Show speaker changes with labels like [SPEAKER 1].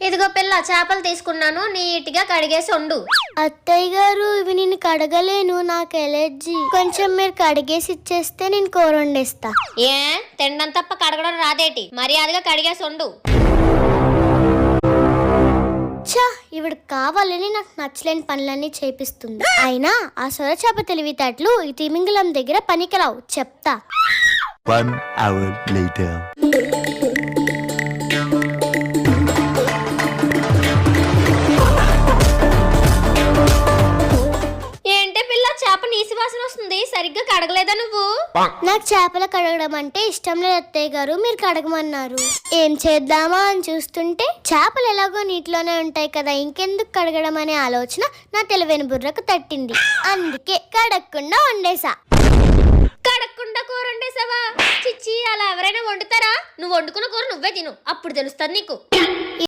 [SPEAKER 1] ఇదిగో పిల్ల, చేపలు తీసుకున్నాను, నీట్గా కడిగేసి వండు.
[SPEAKER 2] అత్తయ్య గారు, ఇవి నేను కడగలేను, నాకు ఎలర్జీ. కొంచెం మీరు కడిగేసి ఇచ్చేస్తే నేను కూర వండేస్తా.
[SPEAKER 1] ఏ తినడం తప్ప కడగడం రాదేటి? మర్యాదగా కడిగేసి వండు.
[SPEAKER 2] ఛా, ఇవిడ కావాలని నాకు నచ్చలేని పనులన్నీ చేపిస్తుంది. అయినా ఆ సొరచాప తెలివితేటలు ఈ తిమింగలం దగ్గర పనికిరావు, చెప్తా.
[SPEAKER 3] 1 hour later.
[SPEAKER 1] ఏంటి పిల్ల, చేప నీసి వాసన వస్తుంది, సరిగ్గా కడగలేదా నువ్వు?
[SPEAKER 2] నాకు చేపలు కడగడం అంటే ఇష్టం లేదు అత్తయ్య గారు, మీరు కడగమన్నారు. ఏం చేద్దామా అని చూస్తుంటే చేపలు ఎలాగో నీటిలోనే ఉంటాయి కదా, ఇంకెందుకు కడగడం అనే ఆలోచన నా తెలివైన బుర్రకు తట్టింది. అందుకే కడగకుండా వండేసా.
[SPEAKER 1] కడగకుండా కూర వండేసావా? చిచ్చి, అలా ఎవరైనా వండుతారా? నువ్వు వండుకున్న కూర నువ్వే తిను, అప్పుడు తెలుస్తుంది నీకు.